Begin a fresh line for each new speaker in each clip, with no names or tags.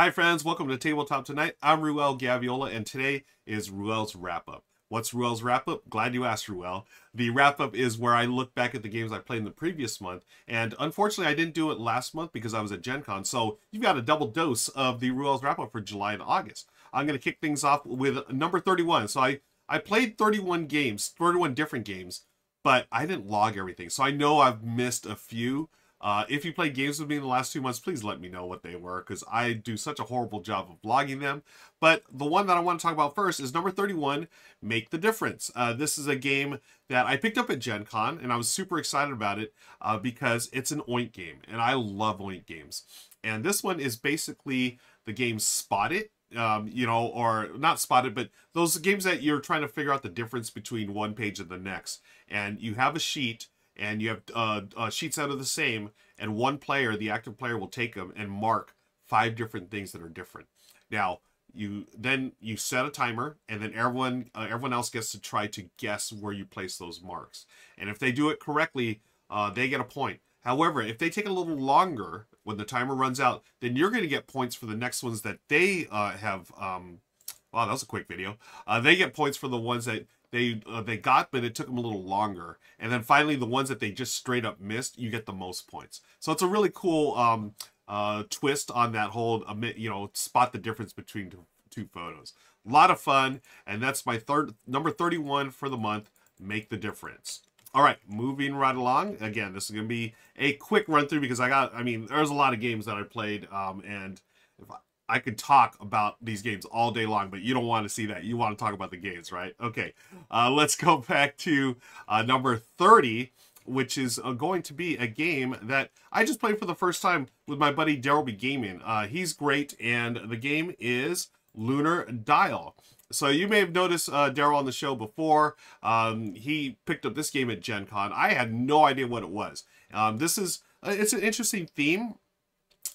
Hi friends, welcome to Tabletop Tonight. I'm Ruel Gaviola and today is Ruel's Wrap-Up. What's Ruel's Wrap-Up? Glad you asked, Ruel. The Wrap-Up is where I look back at the games I played in the previous month, and unfortunately I didn't do it last month because I was at Gen Con, so you've got a double dose of the Ruel's Wrap-Up for July and August. I'm going to kick things off with number 31. So I played 31 games, 31 different games, but I didn't log everything, so I know I've missed a few. If you played games with me in the last 2 months, please let me know what they were, because I do such a horrible job of blogging them. But the one that I want to talk about first is number 31, Make the Difference. This is a game that I picked up at Gen Con, and I was super excited about it because it's an Oink game, and I love Oink games. And this one is basically the game Spot It, or not Spot It, but those games that you're trying to figure out the difference between one page and the next. And you have a sheet, and you have sheets that are the same, and one player, the active player, will take them and mark 5 different things that are different. Now, you set a timer, and then everyone else gets to try to guess where you place those marks. And if they do it correctly, they get a point. However, if they take a little longer when the timer runs out, then you're going to get points for the next ones that they have. Wow, that was a quick video. They get points for the ones that they got, but it took them a little longer. And then finally, the ones that they just straight up missed, you get the most points. So it's a really cool twist on that whole, spot the difference between two photos. A lot of fun, and that's my number 31 for the month, Make the Difference. All right, moving right along. Again, this is going to be a quick run through because there's a lot of games that I played, and if I could talk about these games all day long, but you don't want to see that. You want to talk about the games, right? Okay, let's go back to number 30, which is going to be a game that I just played for the first time with my buddy Daryl B. Gaming. He's great, and the game is Lunar Dial. So you may have noticed Daryl on the show before. He picked up this game at Gen Con. I had no idea what it was. It's an interesting theme.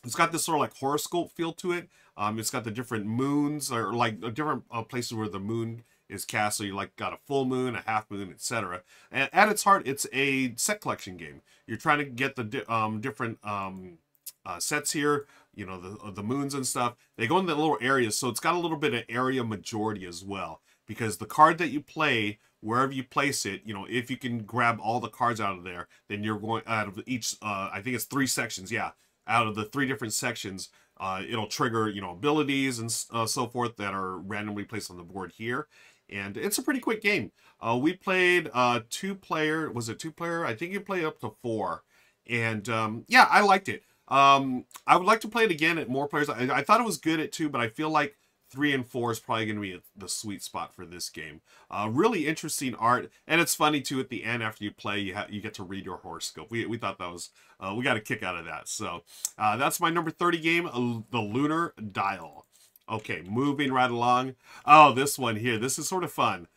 It's got this sort of like horoscope feel to it. It's got the different moons, or like different places where the moon is cast. So you got a full moon, a half moon, etc. And at its heart, it's a set collection game. You're trying to get the different sets here. You know, the moons and stuff. They go in the little areas, so it's got a little bit of area majority as well. Because the card that you play, wherever you place it, if you can grab all the cards out of there, then you're going out of each. I think it's 3 sections. Yeah. Out of the 3 different sections, it'll trigger, abilities and so forth that are randomly placed on the board here. And it's a pretty quick game. We played 2-player. Was it 2-player? I think you play up to 4. And yeah, I liked it. I would like to play it again at more players. I thought it was good at 2, but I feel like 3 and 4 is probably going to be the sweet spot for this game. Really interesting art, and it's funny too. At the end, after you play, you get to read your horoscope. We thought that was we got a kick out of that. So that's my number 30 game, the Lunar Dial. Okay, moving right along. Oh, this one here. This is sort of fun.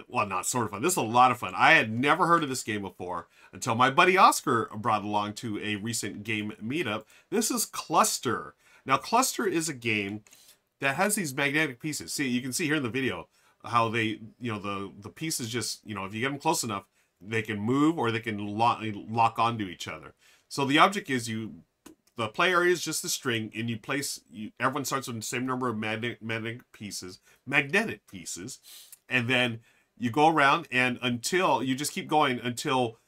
Well, not sort of fun. This is a lot of fun. I had never heard of this game before until my buddy Oscar brought it along to a recent game meetup. This is Kluster. Now, Kluster is a game that has these magnetic pieces. See, you can see here in the video how they, the pieces just, if you get them close enough, they can move or they can lock onto each other. So the object is the play area is just the string, and everyone starts with the same number of magnetic pieces, and then you go around and until you just keep going until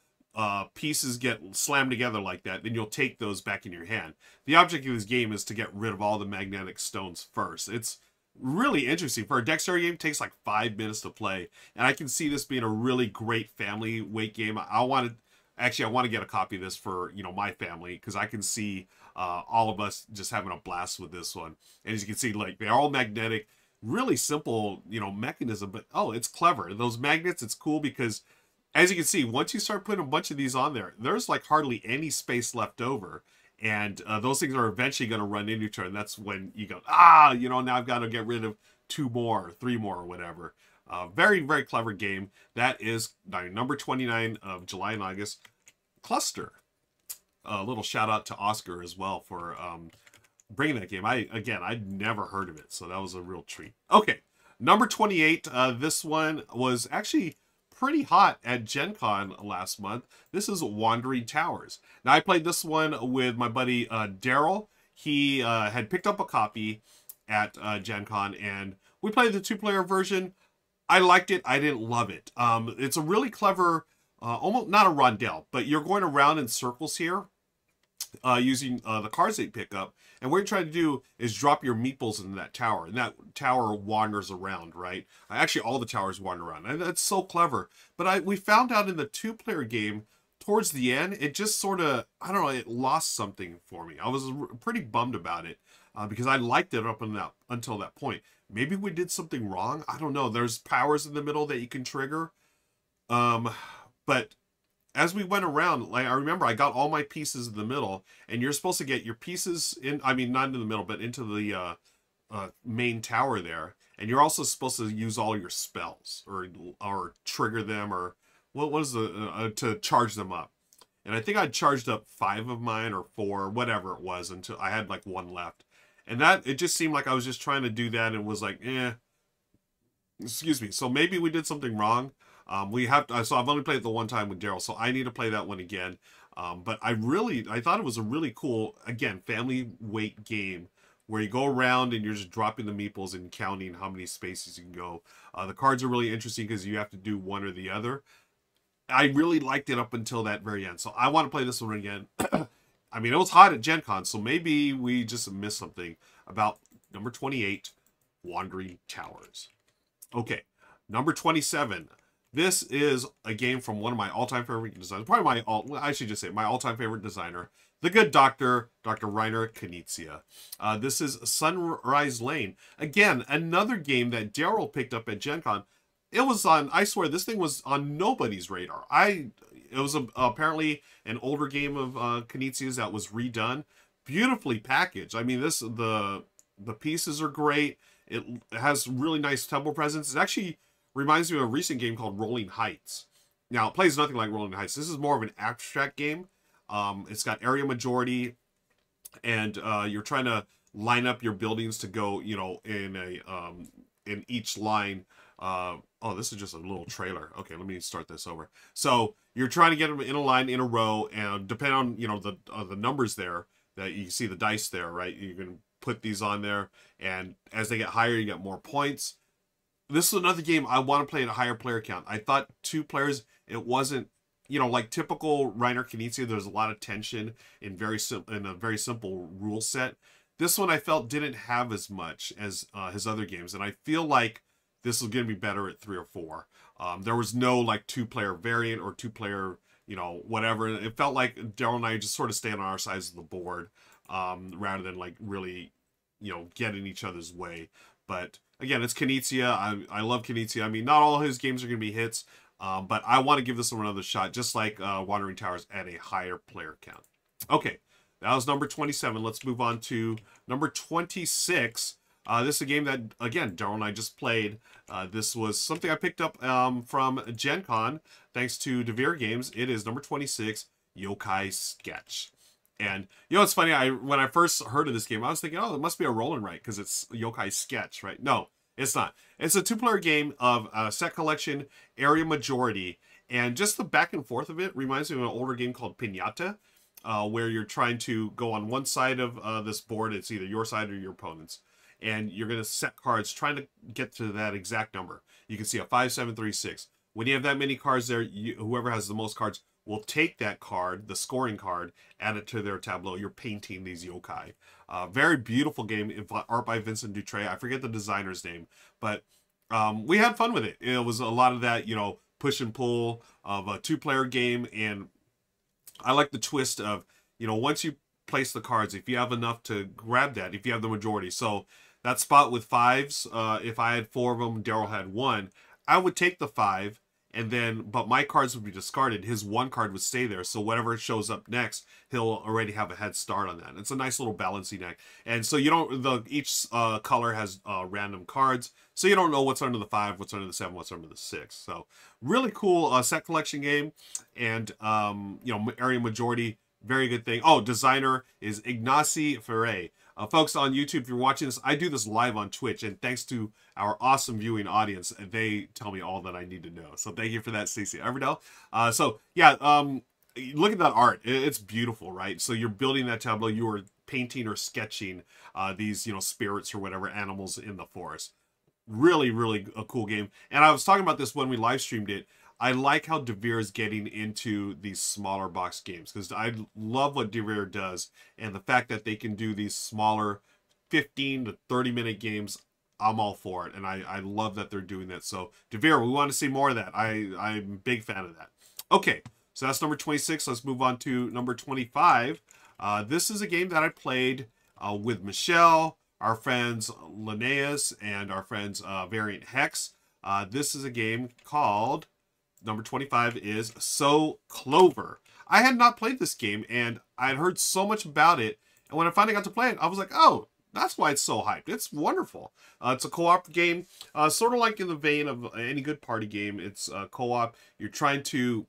pieces get slammed together like that, then you'll take those back in your hand. The object of this game is to get rid of all the magnetic stones first. It's really interesting. For a dexterity game, it takes like 5 minutes to play, and I can see this being a really great family weight game. I want to get a copy of this for my family, because I can see all of us just having a blast with this one. And as you can see, they're all magnetic, really simple mechanism, but it's clever. Those magnets, it's cool because, as you can see, once you start putting a bunch of these on there, there's like hardly any space left over. And those things are eventually going to run into each other. And that's when you go, now I've got to get rid of 2 more, 3 more, or whatever. Very, very clever game. That is number 29 of July and August, Kluster. A little shout out to Oscar as well for bringing that game. I'd never heard of it, so that was a real treat. Okay, number 28. This one was actually pretty hot at Gen Con last month. This is Wandering Towers. Now, I played this one with my buddy Daryl. he had picked up a copy at Gen Con, and we played the 2-player version. I liked it. I didn't love it. It's a really clever, almost not a rondel, but you're going around in circles here using the cards that you pick up. And what you're trying to do is drop your meeples into that tower. And that tower wanders around, right? Actually, all the towers wander around. And that's so clever. But we found out in the 2-player game, towards the end, it just sort of, I don't know, it lost something for me. I was pretty bummed about it because I liked it up until that point. Maybe we did something wrong. I don't know. There's powers in the middle that you can trigger. But as we went around, like I remember I got all my pieces in the middle, and you're supposed to get your pieces in, I mean, not in the middle, but into the main tower there. And you're also supposed to use all your spells or trigger them, or what was to charge them up. And I think I charged up 5 of mine or 4, whatever it was, until I had like 1 left. And that, it just seemed like I was just trying to do that and was like, excuse me. So maybe we did something wrong. So I've only played it the one time with Daryl, so I need to play that one again. But I thought it was a really cool, again, family weight game where you go around and you're just dropping the meeples and counting how many spaces you can go. The cards are really interesting because you have to do one or the other. I really liked it up until that very end. So I want to play this one again. I mean, it was hot at Gen Con, so maybe we just missed something about number 28, Wandering Towers. Okay, number 27. This is a game from one of my all-time favorite designers. Probably I should just say my all-time favorite designer, the good Dr. Reiner Knizia. This is Sunrise Lane. Again, another game that Daryl picked up at Gen Con. It was on, I swear, this thing was on nobody's radar. It was apparently an older game of Knizia's that was redone. Beautifully packaged. I mean, the pieces are great. It has really nice temple presence. It actually reminds me of a recent game called Rolling Heights. Now, it plays nothing like Rolling Heights. This is more of an abstract game. It's got area majority, and you're trying to line up your buildings to go, you know, in each line. Oh, this is just a little trailer. Okay, let me start this over. So you're trying to get them in a line, in a row, and depending on, you know, the numbers there, that you see the dice there, right? You can put these on there, and as they get higher, you get more points. This is another game I want to play at a higher player count. I thought 2 players, it wasn't, you know, like typical Reiner Knizia, there's a lot of tension in a very simple rule set. This one I felt didn't have as much as his other games, and I feel like this is going to be better at 3 or 4. There was no like 2-player variant or 2-player, you know, whatever. It felt like Daryl and I just sort of stayed on our sides of the board rather than like really, you know, get in each other's way. But again, it's Knizia. I love Knizia. I mean, not all his games are going to be hits, but I want to give this one another shot, just like Wandering Towers at a higher player count. Okay, that was number 27. Let's move on to number 26. This is a game that, again, Daryl and I just played. This was something I picked up from Gen Con, thanks to DeVere Games. It is number 26, Yokai Sketch. And, you know, it's funny, when I first heard of this game, I was thinking, oh, it must be a roll and write, because it's Yokai Sketch, right? No, it's not. It's a 2-player game of set collection, area majority, and just the back and forth of it reminds me of an older game called Pinata, where you're trying to go on one side of this board. It's either your side or your opponent's. And you're going to set cards trying to get to that exact number. You can see a 5, 7, 3, 6. When you have that many cards there, whoever has the most cards will take that card, the scoring card, add it to their tableau. You're painting these yokai. Very beautiful game, art by Vincent Dutray. I forget the designer's name, but we had fun with it. It was a lot of that, you know, push and pull of a 2-player game. And I like the twist of, you know, once you place the cards, if you have enough to grab that, if you have the majority. So that spot with 5s, if I had 4 of them, Daryl had 1, I would take the 5, and then, but my cards would be discarded. His 1 card would stay there. So whatever shows up next, he'll already have a head start on that. It's a nice little balancing act. And so you don't, each color has random cards. So you don't know what's under the 5, what's under the 7, what's under the 6. So really cool set collection game. And, you know, area majority, very good thing. Oh, designer is Ignacy Ferre. Folks on YouTube, if you're watching this, I do this live on Twitch, and thanks to our awesome viewing audience, they tell me all that I need to know. So thank you for that, Stacey Everdell. So yeah, look at that art. It's beautiful, right? So you're building that tableau. You are painting or sketching these, you know, spirits or whatever animals in the forest. Really, really a cool game. And I was talking about this when we live streamed it. I like how Devere is getting into these smaller box games because I love what Devere does, and the fact that they can do these smaller 15 to 30 minute games, I'm all for it. And I love that they're doing that. So Devere, we want to see more of that. I'm a big fan of that. Okay, so that's number 26. Let's move on to number 25. This is a game that I played with Michelle, our friends Linnaeus, and our friends Variant Hex. This is a game called, number 25 is So Clover. I had not played this game, and I had heard so much about it. And when I finally got to play it, I was like, oh, that's why it's so hyped. It's wonderful. It's a co-op game, sort of like in the vein of any good party game. It's co-op. You're trying to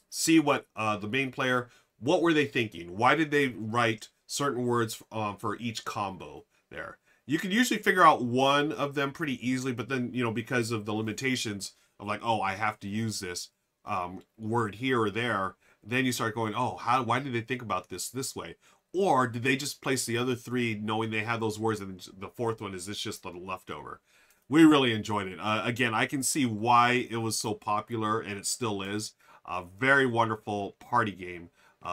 see what the main player, what were they thinking? Why did they write certain words for each combo there? You can usually figure out one of them pretty easily, but then, you know, because of the limitations of like, oh, I have to use this word here or there, then you start going, oh, why did they think about this way? Or did they just place the other three knowing they had those words, and the fourth one is this just a leftover? We really enjoyed it. Again, I can see why it was so popular, and it still is. A very wonderful party game,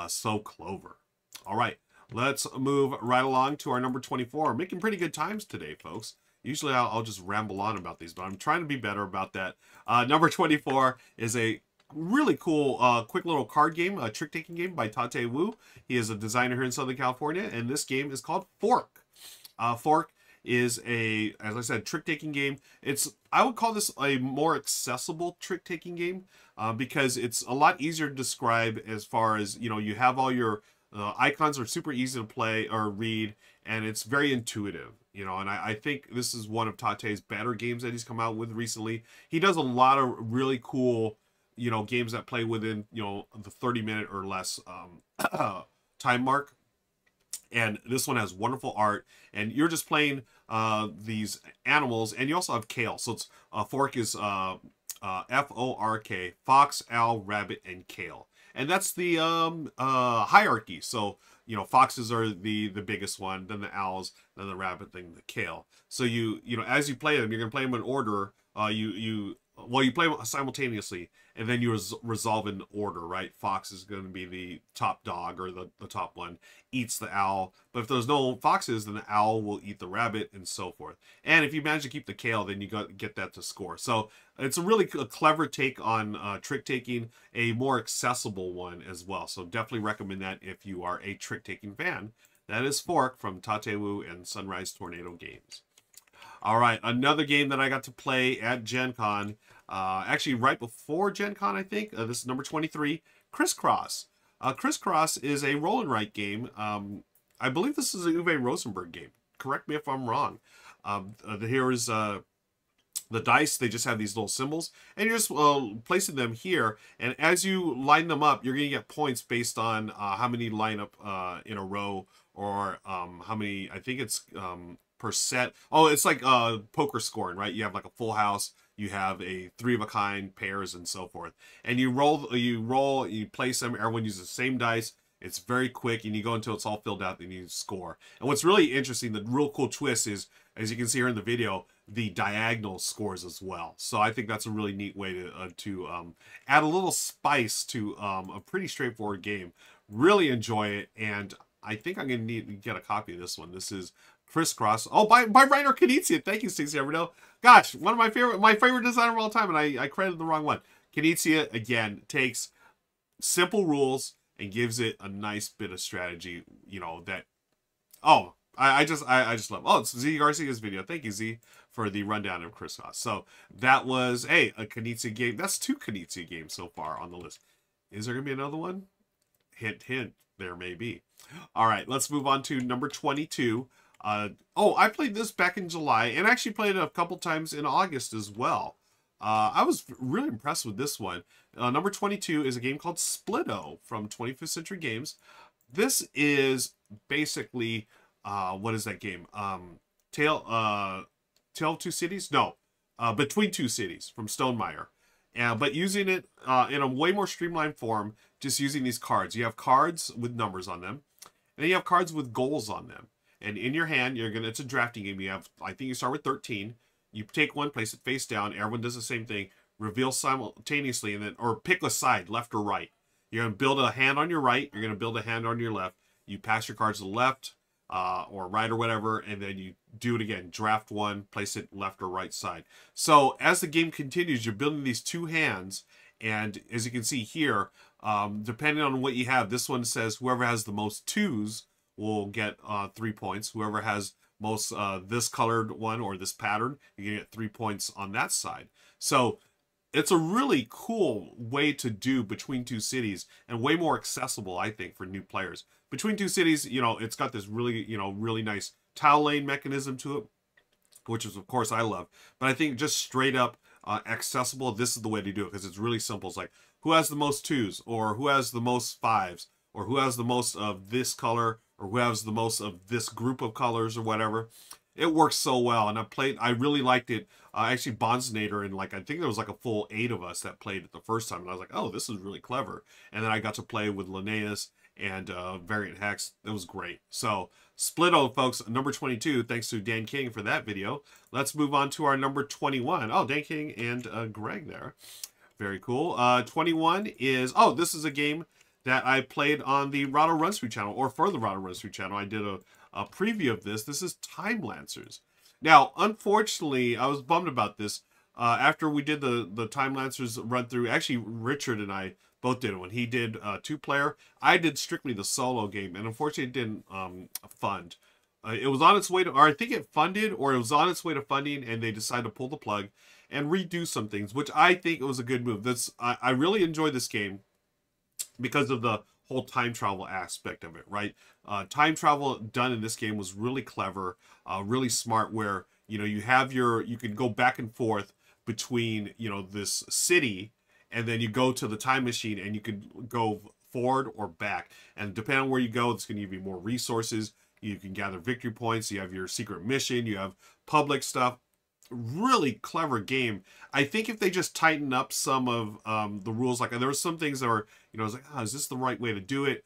So Clover. All right, let's move right along to our number 24. Making pretty good times today, folks. Usually I'll just ramble on about these, but I'm trying to be better about that. Number 24 is a really cool, quick little card game, a trick-taking game by Tate Wu. He is a designer here in Southern California, and this game is called Fork. Fork is a, as I said, trick-taking game. I would call this a more accessible trick-taking game because it's a lot easier to describe as far as, you know, you have all your icons are super easy to play or read, and it's very intuitive, you know, and I think this is one of Tate's better games that he's come out with recently. He does a lot of really cool, you know, games that play within, you know, the 30-minute or less time mark. And this one has wonderful art, and you're just playing these animals, and you also have kale. So it's Fork is F-O-R-K, fox, owl, rabbit, and kale. And that's the hierarchy. So, you know, foxes are the biggest one, then the owls, then the rabbit, then the kale. So you know, as you play them, you're gonna play them in order. You play them simultaneously, and then you resolve in order, right? Fox is going to be the top dog, or the top one, eats the owl. But if there's no foxes, then the owl will eat the rabbit, and so forth. And if you manage to keep the kale, then you get that to score. So it's a really clever take on trick-taking, a more accessible one as well. So definitely recommend that if you are a trick-taking fan. That is Fork from Tate Wu and Sunrise Tornado Games. All right, another game that I got to play at Gen Con, actually right before Gen Con, I think. This is number 23, Criss Cross. Criss Cross is a roll and write game. I believe this is a Uwe Rosenberg game. Correct me if I'm wrong. Here is the dice. They just have these little symbols, and you're just placing them here. And as you line them up, you're going to get points based on how many line up in a row, or how many, I think it's per set. Oh, it's like poker scoring, right? You have like a full house, you have a 3 of a kind, pairs, and so forth. And you roll, you place them, everyone uses the same dice. It's very quick, and you go until it's all filled out, and you score. And what's really interesting, the real cool twist is, as you can see here in the video, the diagonal scores as well. So I think that's a really neat way to add a little spice to a pretty straightforward game. Really enjoy it, and I think I'm going to need to get a copy of this one. This is Criss Cross. Oh, by Rainer Knizia. Thank you, Stacey Everdo. Gosh, one of my favorite designer of all time, and I credited the wrong one. Knizia, again, takes simple rules and gives it a nice bit of strategy, you know, that, oh, I just love. Oh, it's Z Garcia's video. Thank you, Z, for the rundown of Criss Cross. So that was, hey, a Knizia game. That's 2 Knizia games so far on the list. Is there going to be another one? Hint, hint, there may be. All right, let's move on to number 22. Oh, I played this back in July, and actually played it a couple times in August as well. I was really impressed with this one. Number 22 is a game called Splito from 25th Century Games. This is basically, what is that game? Tale of Two Cities? No, Between Two Cities from Stonemaier. But using it in a way more streamlined form, just using these cards. You have cards with numbers on them. And then you have cards with goals on them. And in your hand, it's a drafting game. You have, I think you start with 13. You take one, place it face down. Everyone does the same thing. Reveal simultaneously, and then, or pick a side, left or right. You're going to build a hand on your right. You're going to build a hand on your left. You pass your cards to the left or right or whatever, and then you do it again. Draft one, place it left or right side. So as the game continues, you're building these two hands, and as you can see here, depending on what you have, this one says whoever has the most twos will get 3 points. Whoever has most this colored one or this pattern, you can get 3 points on that side. So it's a really cool way to do Between Two Cities, and way more accessible, I think, for new players. Between Two Cities, you know, it's got this really, you know, really nice tile lane mechanism to it, which is, of course, I love. But I think just straight up accessible, this is the way to do it, because it's really simple. It's like, who has the most twos, or who has the most fives, or who has the most of this color, or who has the most of this group of colors, or whatever. It works so well, and I really liked it. Actually, Bondsnader, and like, I think there was like a full 8 of us that played it the first time, and I was like, oh, this is really clever. And then I got to play with Linnaeus and Variant Hex. It was great. So, Splito, folks, number 22, thanks to Dan King for that video. Let's move on to our number 21. Oh, Dan King and Greg there. Very cool. 21 is, oh, this is a game that I played on the Rahdo Runs Through channel, or for the Rahdo Runs Through channel. I did a preview of this. This is Timelancers. Now, unfortunately, I was bummed about this. After we did the Timelancers run through, actually, Richard and I both did it. When he did 2-player, I did strictly the solo game, and unfortunately, it didn't fund. It was on its way to, or I think it funded, or it was on its way to funding, and they decided to pull the plug and redo some things, which I think was a good move. I really enjoyed this game because of the whole time travel aspect of it, right? Time travel done in this game was really clever, really smart, where, you know, you can go back and forth between, you know, this city, and then you go to the time machine, and you could go forward or back. And depending on where you go, it's going to give you more resources. You can gather victory points. You have your secret mission. You have public stuff. Really clever game. I think if they just tighten up some of the rules, like there were some things that were, you know, I was like, oh, is this the right way to do it?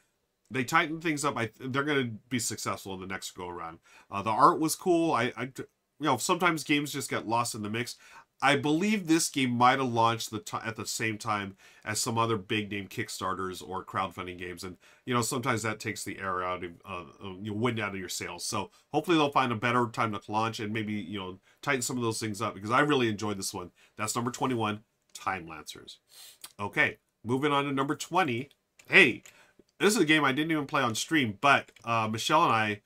They tighten things up. They're going to be successful in the next go around. The art was cool. You know, sometimes games just get lost in the mix. I believe this game might have launched at the same time as some other big name Kickstarters or crowdfunding games, and you know, sometimes that takes the air out of wind out of your sails. So hopefully they'll find a better time to launch, and maybe, you know, tighten some of those things up, because I really enjoyed this one. That's number 21, Timelancers. Okay, moving on to number 20. Hey, this is a game I didn't even play on stream, but Michelle and I,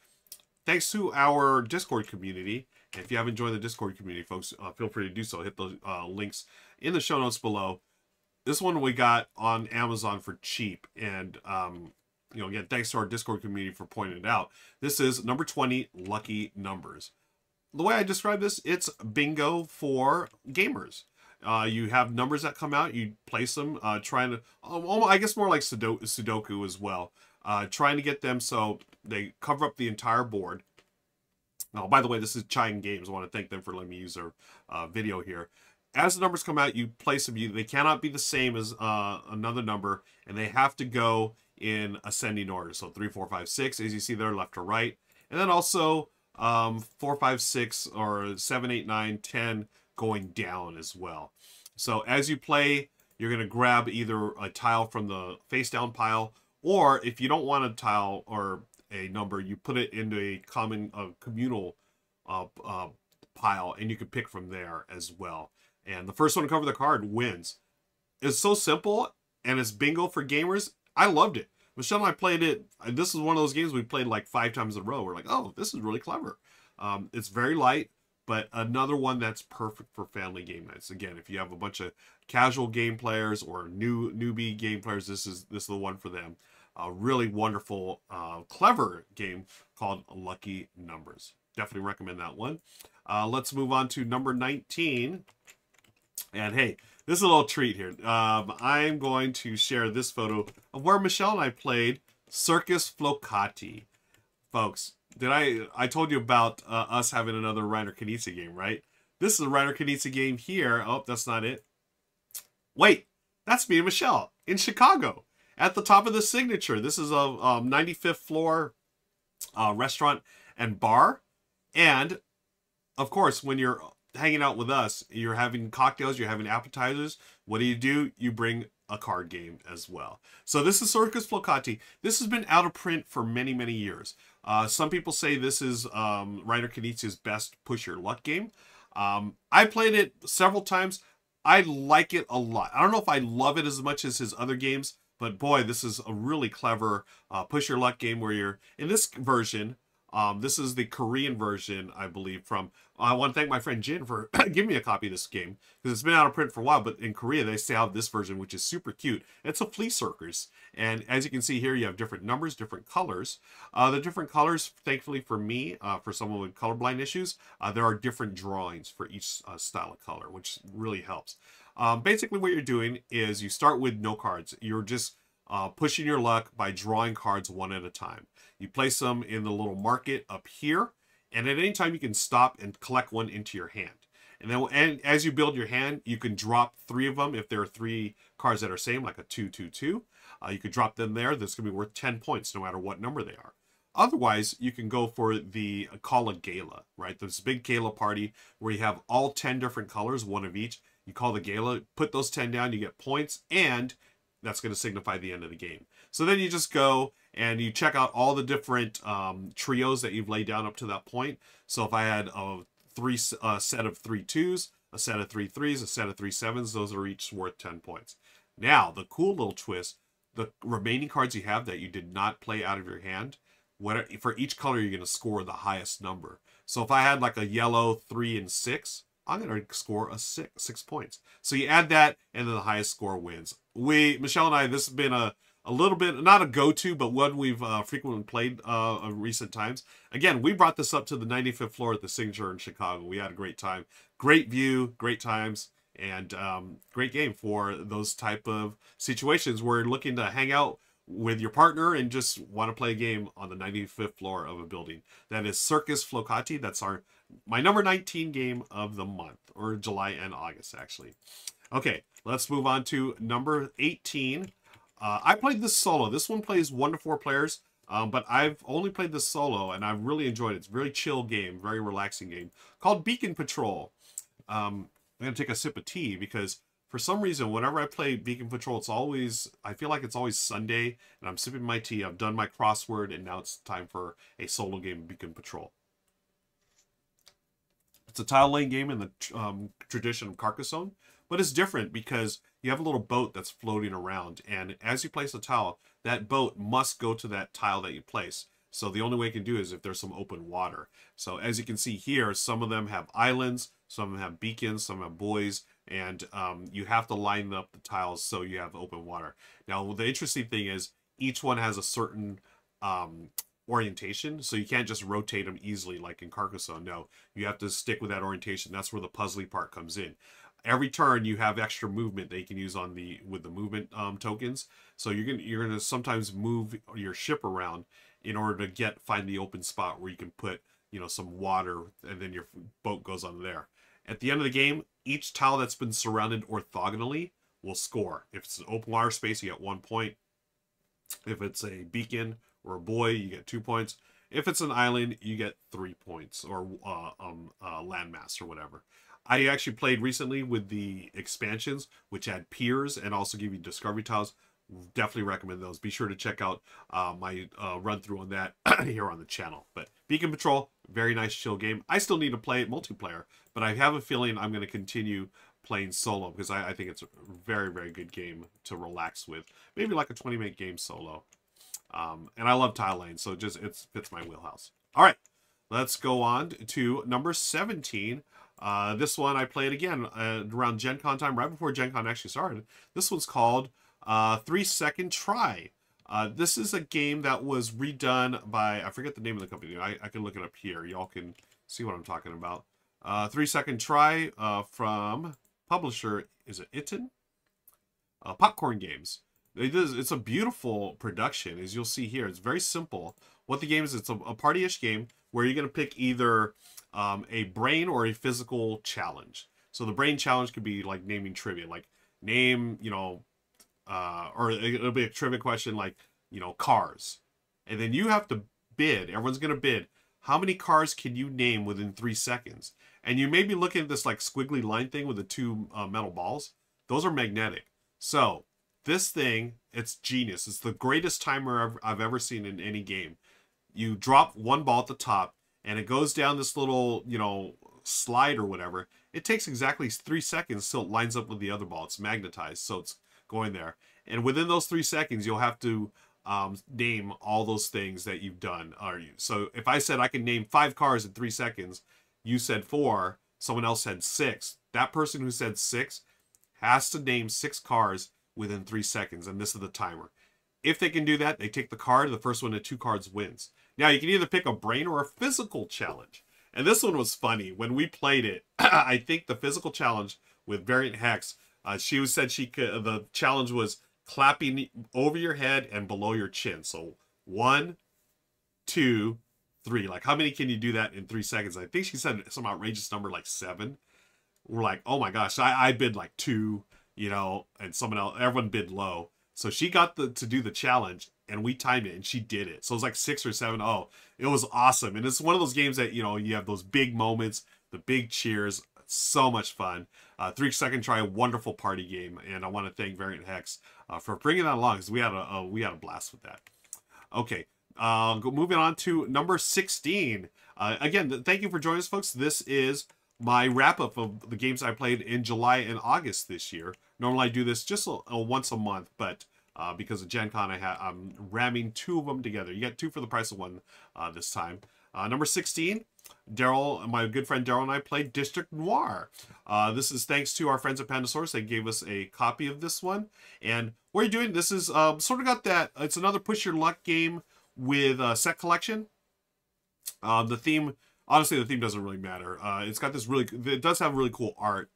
thanks to our Discord community. And if you haven't joined the Discord community, folks, feel free to do so. Hit the links in the show notes below. This one we got on Amazon for cheap. And, you know, again, thanks to our Discord community for pointing it out. This is number 20, Lucky Numbers. The way I describe this, it's bingo for gamers. You have numbers that come out. You place them, trying to, I guess more like Sudoku as well. Trying to get them so they cover up the entire board. Oh, by the way, this is Chime Games. I want to thank them for letting me use their video here. As the numbers come out, you place them. They cannot be the same as another number, and they have to go in ascending order. So 3, 4, 5, 6, as you see there, left to right. And then also 4, 5, 6, or 7, 8, 9, 10 going down as well. So as you play, you're going to grab either a tile from the face down pile, or if you don't want a tile or a number, you put it into a common communal pile, and you can pick from there as well. And the first one to cover the card wins. It's so simple, and it's bingo for gamers. I loved it. Michelle and I played it. This is one of those games we played like 5 times in a row. We're like, oh, this is really clever. It's very light, but another one that's perfect for family game nights. Again, if you have a bunch of casual game players or newbie game players, this is the one for them. A really wonderful, clever game called Lucky Numbers. Definitely recommend that one. Let's move on to number 19. And hey, this is a little treat here. I'm going to share this photo of where Michelle and I played Circus Flohcati. Folks, I told you about us having another Reiner Knizia game, right? This is a Reiner Knizia game here. Oh, that's not it. Wait, that's me and Michelle in Chicago. At the top of the signature. This is a 95th floor restaurant and bar. And of course, when you're hanging out with us, you're having cocktails, you're having appetizers. What do? You bring a card game as well. So this is Circus Flohcati. This has been out of print for many, many years. Some people say this is Reiner Knizia's best push your luck game. I played it several times. I like it a lot. I don't know if I love it as much as his other games, but boy, this is a really clever push your luck game where you're, in this version, this is the Korean version, I believe, from... I want to thank my friend Jin for giving me a copy of this game, because it's been out of print for a while, but in Korea, they still have this version, which is super cute. It's a flea circus, and as you can see here, you have different numbers, different colors. The different colors, thankfully for me, for someone with colorblind issues, there are different drawings for each style of color, which really helps. Basically, what you're doing is you start with no cards. You're just pushing your luck by drawing cards one at a time. You place them in the little market up here, and at any time you can stop and collect one into your hand. And as you build your hand, you can drop 3 of them if there are 3 cards that are same, like a 2-2-2. You could drop them there. That's going to be worth 10 points no matter what number they are. Otherwise, you can go for the call a gala, right? This big gala party where you have all 10 different colors, one of each. You call the gala, put those 10 down, you get points, and that's going to signify the end of the game. So then you just go and you check out all the different trios that you've laid down up to that point. So if I had a set of 3 2s, a set of 3 3s, a set of 3 7s, those are each worth 10 points. Now, the cool little twist, the remaining cards you have that you did not play out of your hand, for each color you're going to score the highest number. So if I had like a yellow 3 and 6, I'm going to score a 6 points. So you add that, and then the highest score wins. Michelle and I, this has been a little bit, not a go-to, but one we've frequently played in recent times. Again, we brought this up to the 95th floor at the Signature in Chicago. We had a great time. Great view, great times, and great game for those type of situations where you're looking to hang out with your partner and just want to play a game on the 95th floor of a building. That is Circus Flohcati. That's my number 19 game of the month, or July and August, actually. Okay, let's move on to number 18. I played this solo. This one plays 1 to 4 players, but I've only played this solo, and I've really enjoyed it. It's a very chill game, very relaxing game, called Beacon Patrol. I'm going to take a sip of tea, because for some reason, whenever I play Beacon Patrol, I feel like it's always Sunday, and I'm sipping my tea, I've done my crossword, and now it's time for a solo game of Beacon Patrol. It's a tile-laying game in the tradition of Carcassonne, but it's different because you have a little boat that's floating around, and as you place a tile, that boat must go to that tile that you place. So the only way you can do is if there's some open water. So as you can see here, some of them have islands, some of them have beacons, some have buoys, and you have to line up the tiles so you have open water. Now, the interesting thing is each one has a certain orientation, so you can't just rotate them easily like in Carcassonne. No, you have to stick with that orientation. That's where the puzzly part comes in. Every turn you have extra movement that you can use with the movement tokens. So you're gonna sometimes move your ship around in order to find the open spot where you can put some water, and then your boat goes on there. At the end of the game, each tile that's been surrounded orthogonally will score. If it's an open water space, you get 1 point. If it's a beacon or a buoy, you get 2 points. If it's an island, you get 3 points, or landmass or whatever. I actually played recently with the expansions, which had piers and also give you discovery tiles. Definitely recommend those. Be sure to check out my run through on that here on the channel. But Beacon Patrol, very nice chill game. I still need to play it multiplayer, but I have a feeling I'm going to continue playing solo, because I think it's a very, very good game to relax with. Maybe like a 20-minute game solo. And I love tile laying, so it fits my wheelhouse. All right, let's go on to number 17. This one I played again around Gen Con time, right before Gen Con actually started. This one's called 3 Second Try. This is a game that was redone by, I forget the name of the company. I can look it up here. Y'all can see what I'm talking about. 3 Second Try from publisher, is it Itten? Popcorn Games. It's a beautiful production, as you'll see here. It's very simple. What the game is, it's a party-ish game where you're going to pick either a brain or a physical challenge. So the brain challenge could be like naming trivia, like name, or it'll be a trivia question like, cars. And then you have to bid. Everyone's going to bid. How many cars can you name within 3 seconds? And you may be looking at this like squiggly line thing with the two metal balls. Those are magnetic. So this thing, it's genius. It's the greatest timer I've ever seen in any game. You drop one ball at the top, and it goes down this little, you know, slide or whatever. It takes exactly 3 seconds till it lines up with the other ball. It's magnetized, so it's going there. And within those 3 seconds, you'll have to name all those things that you've done. So if I said I can name 5 cars in 3 seconds, you said 4, someone else said 6. That person who said 6 has to name 6 cars within 3 seconds, and this is the timer. If they can do that, they take the card. The first one to 2 cards wins. Now, you can either pick a brain or a physical challenge. And this one was funny. When we played it, I think the physical challenge with Variant Hex, she said she could, the challenge was clapping over your head and below your chin. So 1, 2, 3. Like, how many can you do that in 3 seconds? I think she said some outrageous number like 7. We're like, oh my gosh, I bid like 2, you know, and everyone bid low. So she got to do the challenge, and we timed it, and she did it. So it was like 6 or 7. Oh, it was awesome. And it's one of those games that, you know, you have those big moments, the big cheers. So much fun. 3 second try, wonderful party game. And I want to thank Variant Hex for bringing that along, because we had a blast with that. Okay, moving on to number 16. Again, thank you for joining us, folks. This is my wrap-up of the games I played in July and August this year. Normally I do this just once a month, but because of Gen Con, I'm ramming 2 of them together. You get 2 for the price of 1 this time. Number 16, Daryl, my good friend Daryl and I played District Noir. This is thanks to our friends at Pandasaurus. They gave us a copy of this one. And what you're doing, this is sort of got that, it's another push your luck game with set collection. The theme, honestly, the theme doesn't really matter. It's got this it does have really cool art,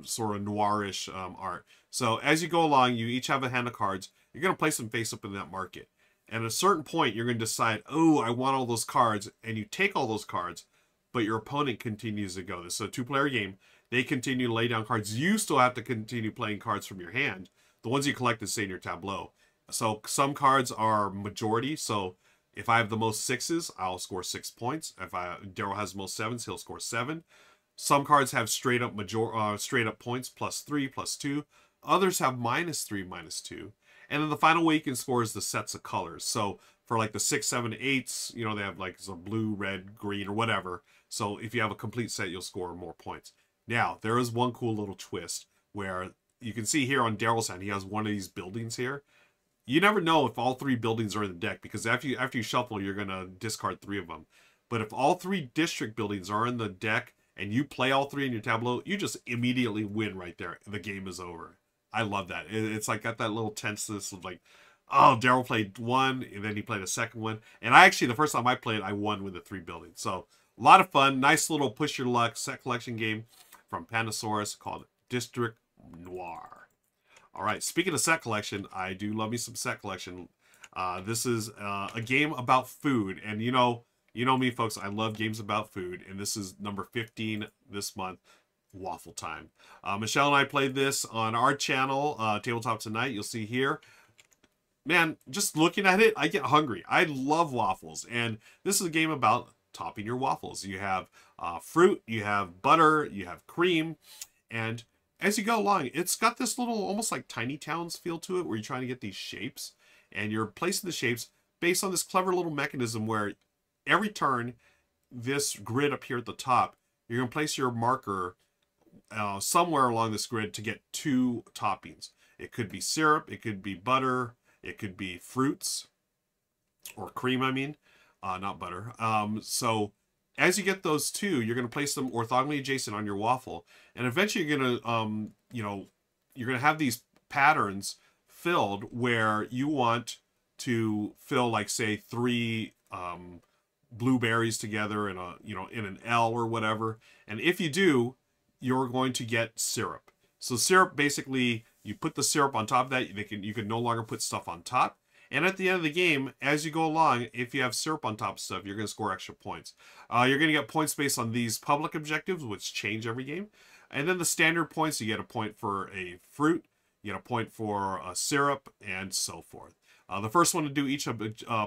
sort of noirish art. So as you go along, you each have a hand of cards. You're going to place them face up in that market. And at a certain point, you're going to decide, oh, I want all those cards. And you take all those cards, but your opponent continues to go. This is a 2-player game. They continue to lay down cards. You still have to continue playing cards from your hand. The ones you collect is stay in your tableau. So some cards are majority. So if I have the most 6s, I'll score 6 points. If Daryl has the most 7s, he'll score 7. Some cards have straight up points, +3, +2. Others have -3, -2. And then the final way you can score is the sets of colors. So for like the 6, 7, 8s, you know, they have like some blue, red, green, or whatever. So if you have a complete set, you'll score more points. Now, there is one cool little twist where you can see here on Daryl's hand, he has one of these buildings here. You never know if all 3 buildings are in the deck, because after you shuffle, you're going to discard 3 of them. But if all 3 district buildings are in the deck and you play all 3 in your tableau, you just immediately win right there. The game is over. I love that. It's like got that little tenseness of like, oh, Daryl played 1, and then he played a second one. And I actually, the first time I played, I won with the 3 buildings. So a lot of fun. Nice little push your luck set collection game from Pandasaurus called District Noir. All right, speaking of set collection, I do love me some set collection. This is a game about food. And you know me, folks, I love games about food. And this is number 15 this month. Waffle Time. Michelle and I played this on our channel, Tabletop Tonight. You'll see here. Man, just looking at it, I get hungry. I love waffles. And this is a game about topping your waffles. You have fruit, you have butter, you have cream. And as you go along, it's got this little, almost like Tiny Towns feel to it, where you're trying to get these shapes. And you're placing the shapes based on this clever little mechanism where every turn, this grid up here at the top, you're going to place your marker somewhere along this grid to get 2 toppings. It could be syrup, it could be butter, it could be fruits, or cream, I mean, not butter. So as you get those 2, you're going to place them orthogonally adjacent on your waffle, and eventually you're going to, you're going to have these patterns filled where you want to fill, like, say, 3 blueberries together in a, in an L or whatever. And if you do, you're going to get syrup. So syrup, basically, you put the syrup on top of that. You can no longer put stuff on top. And at the end of the game, as you go along, if you have syrup on top of stuff, you're going to score extra points. You're going to get points based on these public objectives, which change every game. And then the standard points, you get a point for a fruit, you get a point for a syrup, and so forth. The first one to do each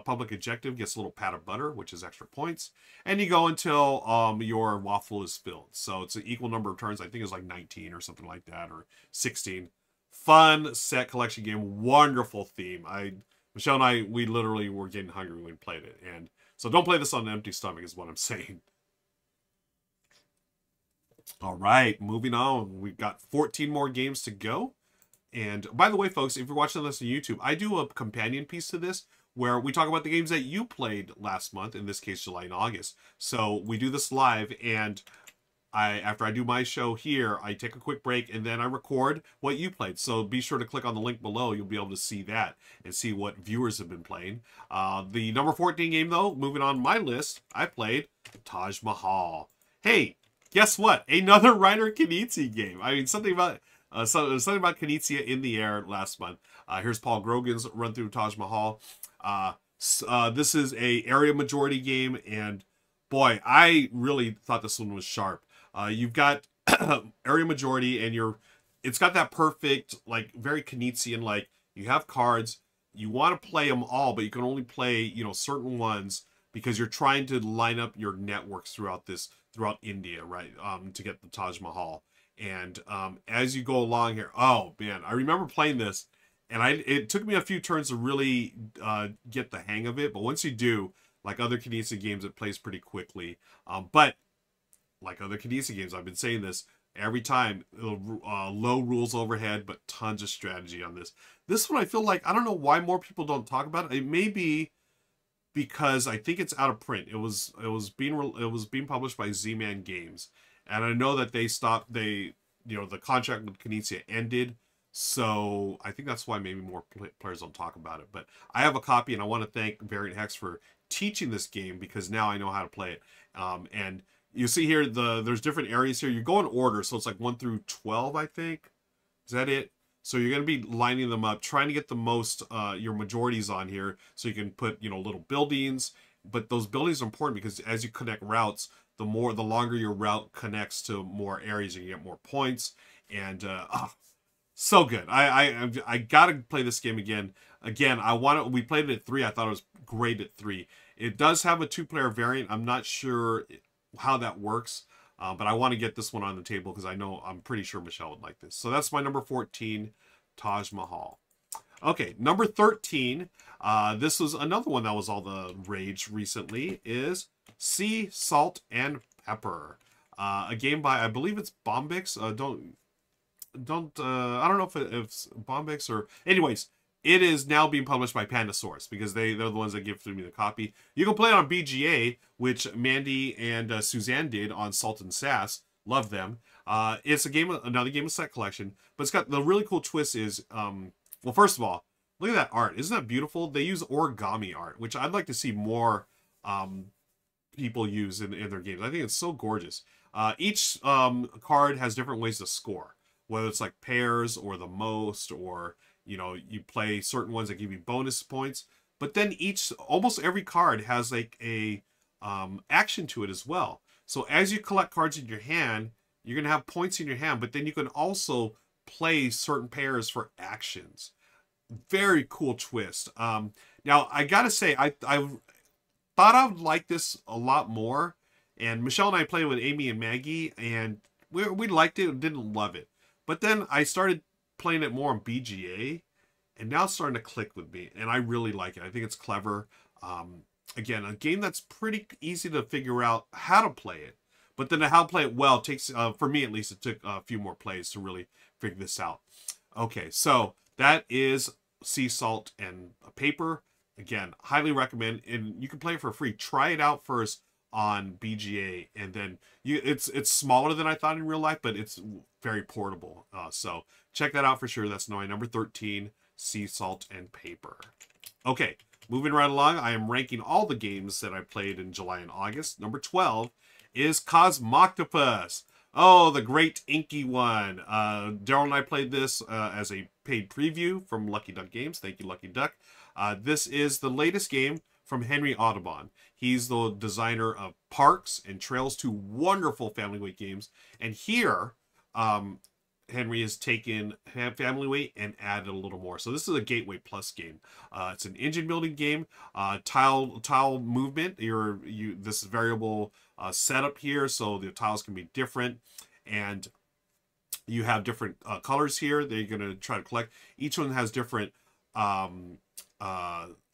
public objective gets a little pat of butter, which is extra points. And you go until your waffle is filled. So it's an equal number of turns. I think it's like 19 or something like that, or 16. Fun set collection game. Wonderful theme. Michelle and I, we literally were getting hungry when we played it. And so don't play this on an empty stomach is what I'm saying. All right, moving on. We've got 14 more games to go. And by the way, folks, if you're watching this on YouTube, I do a companion piece to this where we talk about the games that you played last month, in this case, July and August. So we do this live, and after I do my show here, I take a quick break, and then I record what you played. So be sure to click on the link below. You'll be able to see that and see what viewers have been playing. The number 14 game, though, moving on my list, I played Taj Mahal. Hey, guess what? Another Reiner Knizia game. I mean, something about Knizia in the air last month. Here's Paul Grogan's run through Taj Mahal. This is a area majority game, and boy, I really thought this one was sharp. You've got area majority, and it's got that perfect, like, very Knizian, like, you have cards, you want to play them all, but you can only play, certain ones because you're trying to line up your networks throughout India, right, to get the Taj Mahal. And as you go along here, oh man, I remember playing this, and it took me a few turns to really get the hang of it. But once you do, like other Knizia games, it plays pretty quickly. But like other Knizia games, I've been saying this every time, low rules overhead, but tons of strategy on this. This one, I feel like, I don't know why more people don't talk about it. It may be because I think it's out of print. It was being published by Z-Man Games. And I know that they stopped, the contract with Knizia ended. So I think that's why maybe more players don't talk about it. But I have a copy, and I want to thank Variant Hex for teaching this game, because now I know how to play it. And you see here, there's different areas here. You go in order, so it's like 1 through 12, I think. Is that it? So you're going to be lining them up, trying to get the most, your majorities on here, so you can put, little buildings. But those buildings are important because as you connect routes, the longer your route connects to more areas, you get more points. And so good. I gotta play this game again. We played it at 3. I thought it was great at 3. It does have a 2-player variant. I'm not sure how that works, but I want to get this one on the table because I'm pretty sure Michelle would like this. So that's my number 14, Taj Mahal. Okay, number 13. This was another one that was all the rage recently, is Sea, Salt, and Pepper. A game by, I believe it's Bombix. I don't know if it's Bombix or... Anyways, it is now being published by Pandasaurus because they're the ones that gifted me the copy. You can play it on BGA, which Mandy and Suzanne did on Salt and Sass. Love them. It's another game of set collection, but it's got the really cool twist is... well, first of all, look at that art. Isn't that beautiful? They use origami art, which I'd like to see more people use in their games. I think it's so gorgeous. Each card has different ways to score, whether it's like pairs or the most, or, you play certain ones that give you bonus points. But then almost every card has like a action to it as well. So as you collect cards in your hand, you're going to have points in your hand, but then you can also play certain pairs for actions. Very cool twist. Now I gotta say, I thought I would like this a lot more, and Michelle and I played with Amy and Maggie, and we liked it and didn't love it. But then I started playing it more on BGA, and now it's starting to click with me, and I really like it. I think it's clever. Again, a game that's pretty easy to figure out how to play it, but then how to play it well takes, for me at least, it took a few more plays to really figure this out. Okay, so that is Sea, Salt, and Paper. Again, highly recommend, and you can play it for free. Try it out first on BGA, and then it's smaller than I thought in real life, but it's very portable. So check that out for sure. That's my number 13, Sea, Salt, and Paper. Okay, moving right along, I am ranking all the games that I played in July and August. Number 12 is Cosmoctopus. Oh, the great inky one. Daryl and I played this as a paid preview from Lucky Duck Games. Thank you, Lucky Duck. This is the latest game from Henry Audubon. He's the designer of Parks and Trails, 2 wonderful family weight games. And here, Henry has taken family weight and added a little more. So this is a Gateway Plus game. It's an engine building game. Tile movement. This is variable setup here, so the tiles can be different, and you have different colors here that you're going to try to collect. Each one has different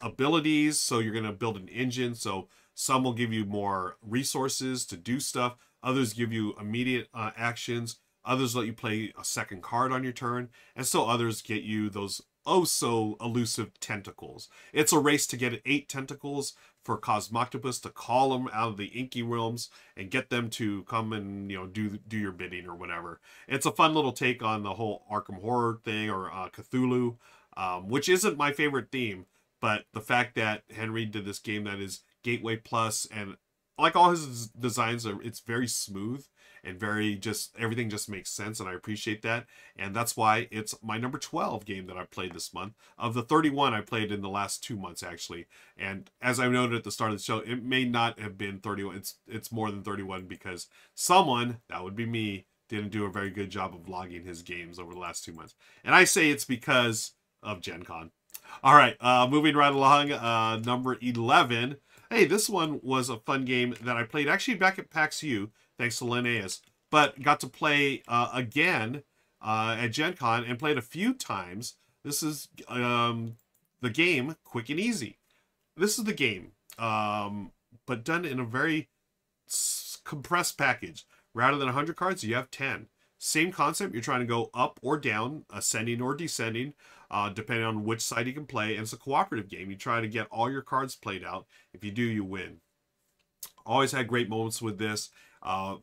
abilities, so you're going to build an engine. So some will give you more resources to do stuff. Others give you immediate actions. Others let you play a second card on your turn. And so others get you those oh so elusive tentacles. It's a race to get 8 tentacles for Cosmoctopus to call them out of the inky realms and get them to come and, you know, do your bidding or whatever. It's a fun little take on the whole Arkham Horror thing, or Cthulhu, which isn't my favorite theme, but the fact that Henry did this game that is Gateway Plus, and like all his designs, it's very smooth and very everything just makes sense, and I appreciate that. And that's why it's my number 12 game that I played this month. Of the 31 I played in the last 2 months, actually. And as I noted at the start of the show, it may not have been 31. It's more than 31 because someone, that would be me, didn't do a very good job of logging his games over the last 2 months. And I say it's because of Gen Con. All right, moving right along, number 11. Hey, this one was a fun game that I played actually back at PAX U, thanks to Linnaeus, but got to play again at Gen Con and played a few times. This is the game Quick and Easy. This is the game, but done in a very compressed package. Rather than 100 cards, you have 10. Same concept, you're trying to go up or down, ascending or descending, depending on which side you can play. And it's a cooperative game. You try to get all your cards played out. If you do, you win. Always had great moments with this.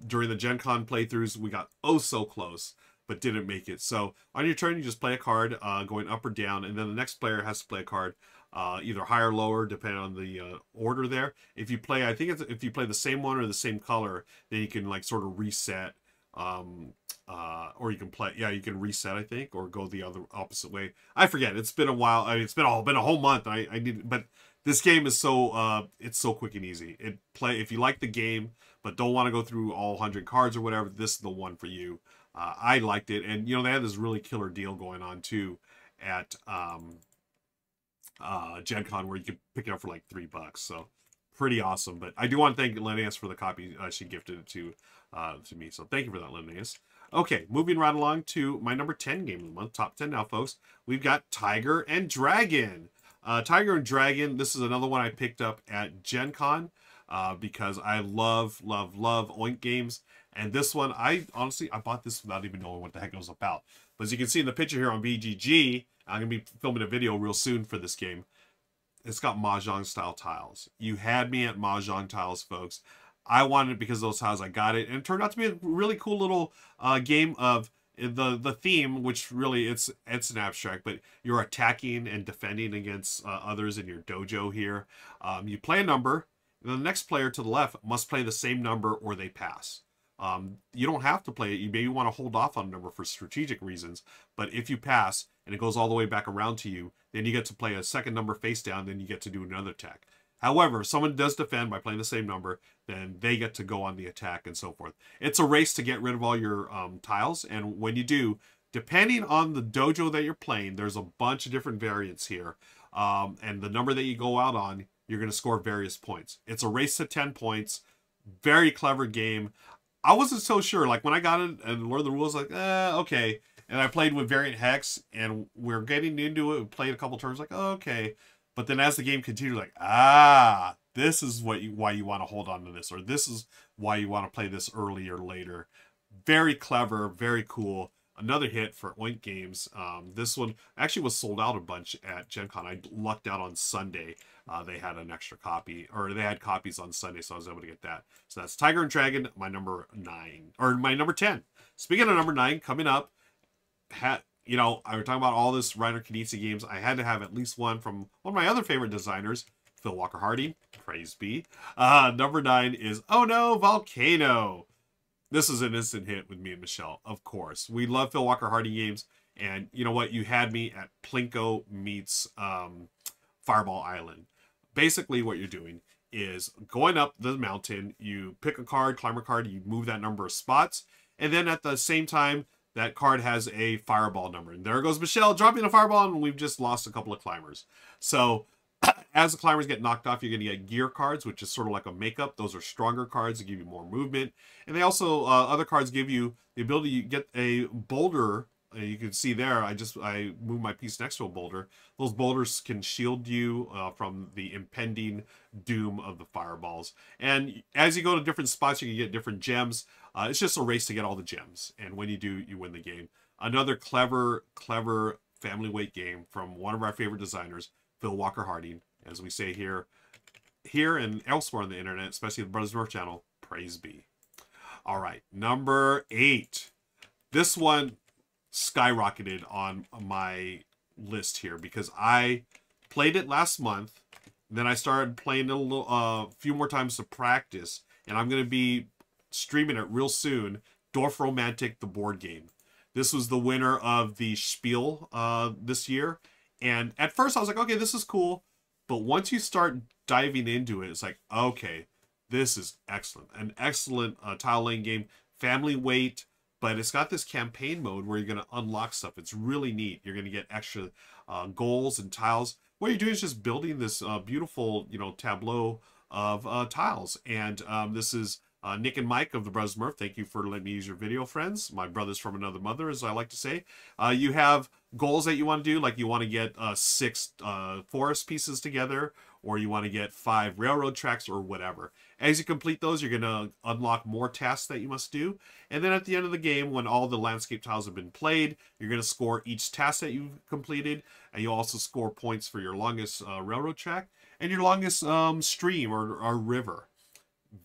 During the Gen Con playthroughs, we got oh so close, but didn't make it. So on your turn, you just play a card going up or down, and then the next player has to play a card either higher or lower, depending on the order there. If you play, I think it's, if you play the same one or the same color, then you can like sort of reset. Or you can play, yeah, you can reset, I think, or go the other opposite way. I forget. It's been a while. I mean, it's been a whole month. I need, but this game is so it's so quick and easy. If you like the game but don't want to go through all 100 cards or whatever, this is the one for you. I liked it, and you know they had this really killer deal going on too at Gen Con where you could pick it up for like $3. So pretty awesome. But I do want to thank Linnaeus for the copy. She gifted it to me. So thank you for that, Linnaeus. Okay, moving right along to my number 10 game of the month. Top 10 now, folks. We've got Tiger and Dragon. Tiger and Dragon, this is another one I picked up at Gen Con because I love Oink games. And this one, I bought this without even knowing what the heck it was about. But as you can see in the picture here on BGG, I'm going to be filming a video real soon for this game. It's got Mahjong style tiles. You had me at Mahjong tiles, folks. I wanted it because of those tiles. I got it, and it turned out to be a really cool little game of the theme, which really it's an abstract, but you're attacking and defending against others in your dojo here. You play a number, and the next player to the left must play the same number or they pass. You don't have to play it. You maybe want to hold off on a number for strategic reasons, but if you pass and it goes all the way back around to you, then you get to play a second number face down, then you get to do another attack. However, if someone does defend by playing the same number, then they get to go on the attack and so forth. It's a race to get rid of all your tiles, and when you do, depending on the dojo that you're playing, there's a bunch of different variants here. And the number that you go out on, you're going to score various points. It's a race to 10 points. Very clever game. I wasn't so sure. Like, when I got it and learned the rules, like, okay. And I played with Variant Hex, and we're getting into it. We played a couple turns, like, okay. But then as the game continued, like, this is why you want to hold on to this, or this is why you want to play this early or later. Very clever, very cool. Another hit for Oink Games. This one actually was sold out a bunch at Gen Con. I lucked out on Sunday. They had an extra copy, or they had copies on Sunday, so I was able to get that. So that's Tiger and Dragon, my number 9, or my number 10. Speaking of number 9, coming up, you know, I was talking about all this Reiner Knizia games. I had to have at least one from one of my other favorite designers, Phil Walker Hardy. Praise be. Number 9 is Oh No, Volcano. This is an instant hit with me and Michelle, of course. We love Phil Walker Hardy games, and you know what? You had me at Plinko meets Fireball Island. Basically, what you're doing is going up the mountain. You pick a card, climb a card, you move that number of spots, and then at the same time, that card has a fireball number. And there goes Michelle dropping a fireball, and we've just lost a couple of climbers. So as the climbers get knocked off, you're going to get gear cards, which is sort of like a makeup. Those are stronger cards that give you more movement. And they also, other cards give you the ability to get a boulder. You can see there, I moved my piece next to a boulder. Those boulders can shield you from the impending doom of the fireballs. And as you go to different spots, you can get different gems. It's just a race to get all the gems. And when you do, you win the game. Another clever family weight game from one of our favorite designers, Phil Walker Harding. As we say here and elsewhere on the internet, especially the Brothers North channel, praise be. All right, number 8. This one skyrocketed on my list here because I played it last month. Then I started playing it a few more times to practice, and I'm going to be streaming it real soon. Dorfromantik, the board game. This was the winner of the Spiel this year, and at first I was like, okay, this is cool, but once you start diving into it, it's like, okay, this is excellent. An excellent tile laying game, family weight. But it's got this campaign mode where you're going to unlock stuff. It's really neat. You're going to get extra goals and tiles. What you're doing is just building this beautiful, tableau of tiles. And this is Nick and Mike of the Brothers Murph. Thank you for letting me use your video, friends. My brothers from another mother, as I like to say. You have goals that you want to do, like you want to get 6 forest pieces together, or you want to get 5 railroad tracks, or whatever. As you complete those, you're going to unlock more tasks that you must do. And then at the end of the game, when all the landscape tiles have been played, you're going to score each task that you've completed. And you also score points for your longest railroad track and your longest stream or river.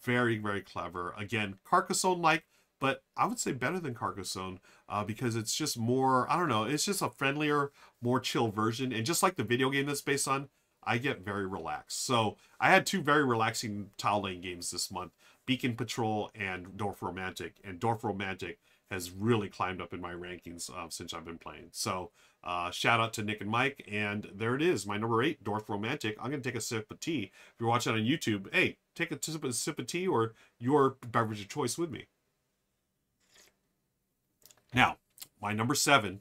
Very, very clever. Again, Carcassonne-like, but I would say better than Carcassonne because it's just more, I don't know, it's just a friendlier, more chill version. And just like the video game that's based on, I get very relaxed. So I had 2 very relaxing tile laying games this month, Beacon Patrol and Dorfromantik. And Dorfromantik has really climbed up in my rankings since I've been playing. So shout out to Nick and Mike. And there it is, my number 8, Dorfromantik. I'm going to take a sip of tea. If you're watching on YouTube, hey, take a sip of tea or your beverage of choice with me. Now, my number 7.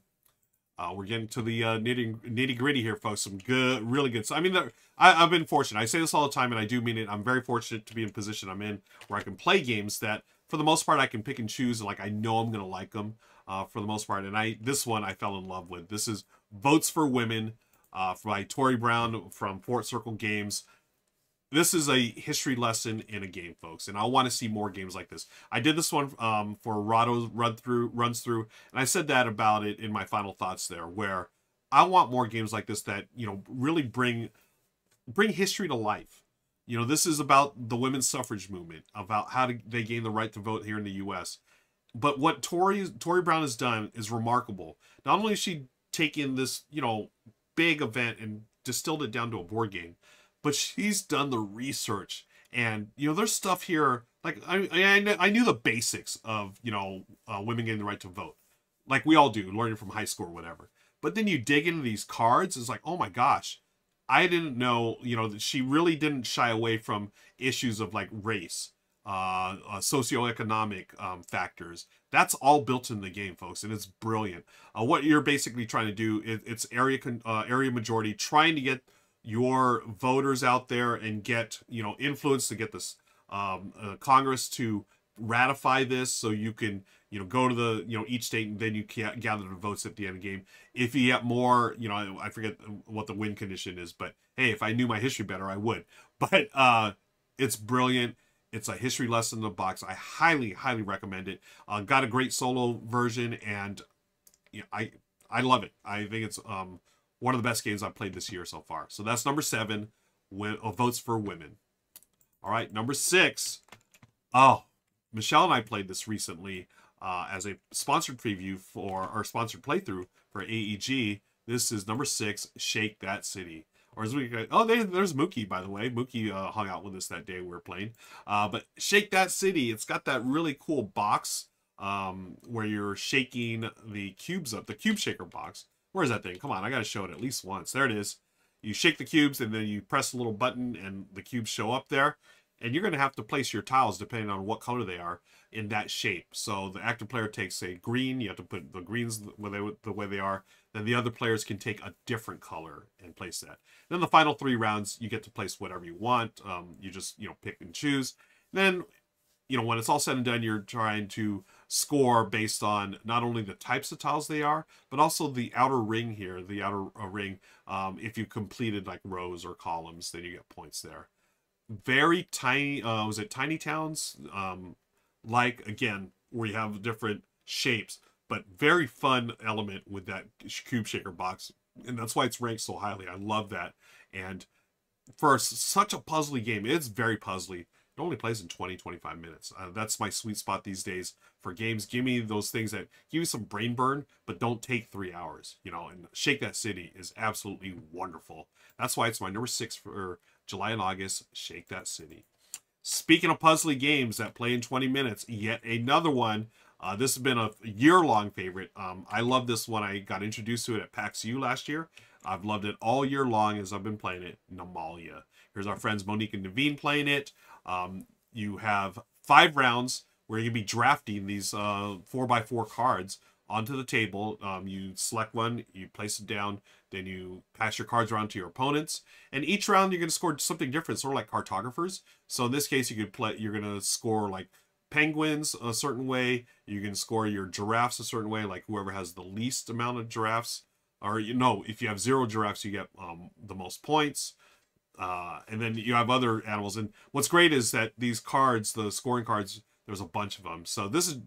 We're getting to the nitty gritty here, folks. Some good, really good. So, I mean, I've been fortunate. I say this all the time, and I do mean it. I'm very fortunate to be in a position I'm in where I can play games that, for the most part, I can pick and choose. And, like, I know I'm going to like them for the most part. And this one I fell in love with. This is Votes for Women by Tori Brown from Fort Circle Games. This is a history lesson in a game, folks, and I want to see more games like this. I did this one for Rado's runs through, and I said that about it in my final thoughts there, where I want more games like this that, really bring history to life. This is about the women's suffrage movement, about how they gain the right to vote here in the U.S. But what Tori Brown has done is remarkable. Not only has she taken this, big event and distilled it down to a board game, but she's done the research. And, there's stuff here, like, I knew the basics of, women getting the right to vote. Like we all do, learning from high school or whatever. But then you dig into these cards, it's like, oh my gosh, I didn't know, that she really didn't shy away from issues of, like, race, socioeconomic factors. That's all built in the game, folks, and it's brilliant. What you're basically trying to do, it's area majority, trying to get your voters out there and get, influence to get this Congress to ratify this, so you can, go to the, each state, and then you can gather the votes at the end of the game. If you get more, I forget what the win condition is, but hey, if I knew my history better, I would. But it's brilliant. It's a history lesson in the box. I highly, highly recommend it. Got a great solo version, and I love it. I think it's one of the best games I've played this year so far. So that's number 7, Votes for Women. All right, number 6. Oh, Michelle and I played this recently as a sponsored preview or sponsored playthrough for AEG. This is number 6, Shake That City. Or as we go, there's Mookie, by the way. Mookie hung out with us that day we were playing. But Shake That City, it's got that really cool box where you're shaking the cubes up, the cube shaker box. Where's that thing? Come on, I got to show it at least once. There it is. You shake the cubes, and then you press a little button, and the cubes show up there. And you're going to have to place your tiles depending on what color they are in that shape. So the active player takes a green, you have to put the greens the way they are. Then the other players can take a different color and place that. Then the final 3 rounds, you get to place whatever you want. You just, pick and choose. Then, when it's all said and done, you're trying to score based on not only the types of tiles they are, but also the outer ring here, the outer ring. If you completed like rows or columns, then you get points there. Very tiny, was it tiny towns? Like, again, where you have different shapes, but very fun element with that cube shaker box. And that's why it's ranked so highly. I love that. And for such a puzzly game, it's very puzzly. It only plays in 20-25 minutes. That's my sweet spot these days for games. Give me those things that give you some brain burn, but don't take 3 hours. And Shake That City is absolutely wonderful. That's why it's my number 6 for July and August, Shake That City. Speaking of puzzly games that play in 20 minutes, yet another one. This has been a year-long favorite. I love this one. I got introduced to it at PAX U last year. I've loved it all year long as I've been playing it. Nimalia. Here's our friends Monique and Naveen playing it. You have 5 rounds where you can be drafting these 4x4 cards onto the table. You select one, you place it down, then you pass your cards around to your opponents. And each round you're going to score something different, sort of like cartographers. So in this case, you're going to score like penguins a certain way. You can score your giraffes a certain way, like whoever has the least amount of giraffes. Or, if you have 0 giraffes, you get the most points. And then you have other animals. And what's great is that these cards, the scoring cards, there's a bunch of them. So this is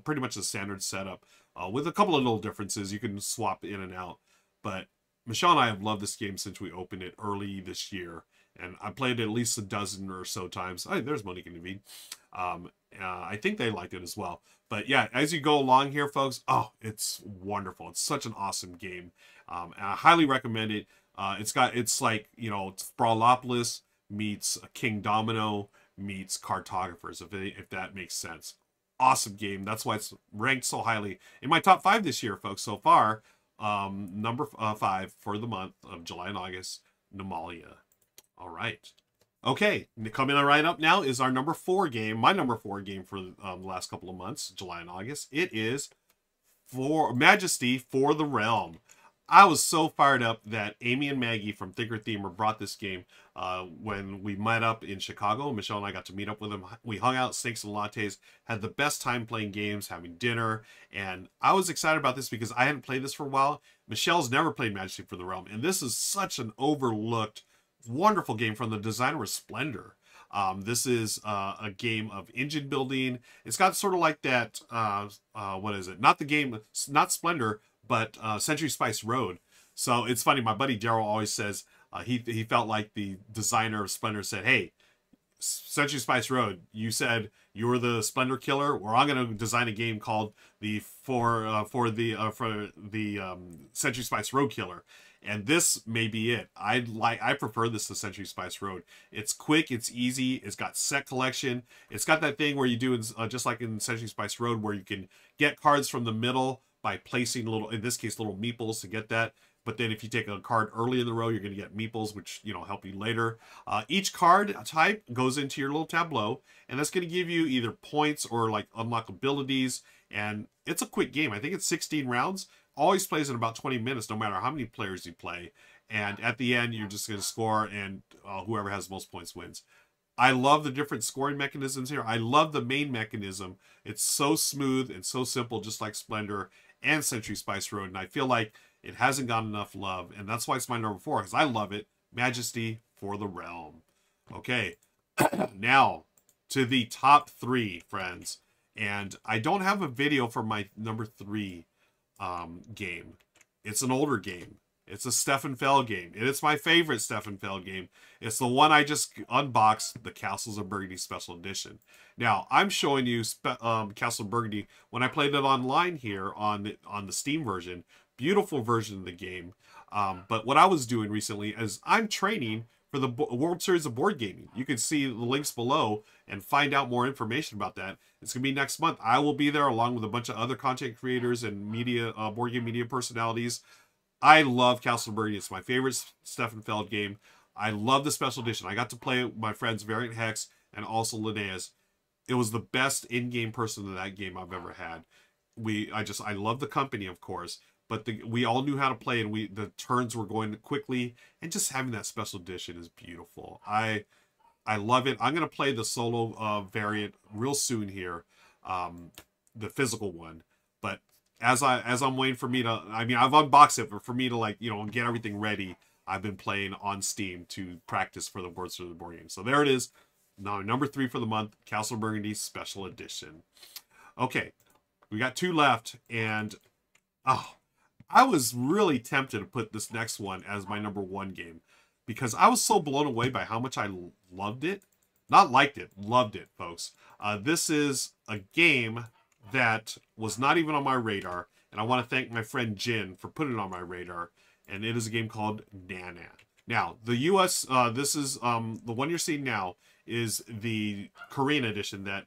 pretty much the standard setup with a couple of little differences. You can swap in and out. But Michelle and I have loved this game since we opened it early this year. And I played it at least a dozen or so times. Oh, there's Monique and Naveen. I think they liked it as well. But yeah, as you go along here, folks, it's wonderful. It's such an awesome game. And I highly recommend it. It's like, it's Brawlopolis meets King Domino meets Cartographers, if that makes sense. Awesome game. That's why it's ranked so highly in my top 5 this year, folks. So far, number 5 for the month of July and August, Nimalia. All right. Okay, coming right up now is our number 4 game. My number 4 game for the last couple of months, July and August. It is for Majesty for the Realm. I was so fired up that Amy and Maggie from Thinker Themer brought this game when we met up in Chicago. Michelle and I got to meet up with them. We hung out, steaks and lattes, had the best time playing games, having dinner, and I was excited about this because I hadn't played this for a while. Michelle's never played Majesty for the Realm, and this is such an overlooked, wonderful game from the designer of Splendor. This is a game of engine building. It's got sort of like that, what is it? Not the game, not Splendor, but Century Spice Road. So it's funny, my buddy Daryl always says he felt like the designer of Splendor said, hey, Century Spice Road, you said you were the Splendor killer. Well, I'm going to design a game called the Century Spice Road Killer. And this may be it. I prefer this to Century Spice Road. It's quick, it's easy, it's got set collection. It's got that thing where you do, just like in Century Spice Road, where you can get cards from the middle by placing in this case, little meeples to get that. But then if you take a card early in the row, you're going to get meeples, which, help you later. Each card type goes into your little tableau, and that's going to give you either points or like unlock abilities. And it's a quick game. I think it's 16 rounds. Always plays in about 20 minutes, no matter how many players you play. And at the end, you're just going to score, and whoever has the most points wins. I love the different scoring mechanisms here. I love the main mechanism. It's so smooth and so simple, just like Splendor and Century Spice Road. And I feel like it hasn't got enough love. And that's why it's my number 4, because I love it. Majesty for the Realm. Okay, now to the top 3, friends. And I don't have a video for my number 3 game. It's an older game. It's a Stefan Feld game. And it's my favorite Stefan Feld game. It's the one I just unboxed, the Castles of Burgundy Special Edition. Now, I'm showing you Castle of Burgundy when I played it online here on the Steam version. Beautiful version of the game. But what I was doing recently is I'm training for the World Series of Board Gaming. You can see the links below and find out more information about that. It's going to be next month. I will be there along with a bunch of other content creators and media, board game media personalities. I love Castle of Burgundy. It's my favorite Stefan Feld game. I love the special edition. I got to play it with my friends Variant Hex and also Linnaeus. It was the best in-game person in that game I've ever had. I love the company, of course, but we all knew how to play, and the turns were going quickly, and just having that special edition is beautiful. I love it. I'm gonna play the solo variant real soon here, the physical one. But as I'm waiting for me to, I mean, I've unboxed it, but for me to, like, you know, get everything ready, I've been playing on Steam to practice for the Words of the Board Game. So there it is. Now, number 3 for the month, Castle Burgundy Special Edition. Okay, we got 2 left, and oh, I was really tempted to put this next one as my number 1 game because I was so blown away by how much I loved it. Not liked it, loved it, folks. This is a game that was not even on my radar, and I want to thank my friend Jin for putting it on my radar, and it is a game called Nana. Now, the US, this is, the one you're seeing now is the Korean edition that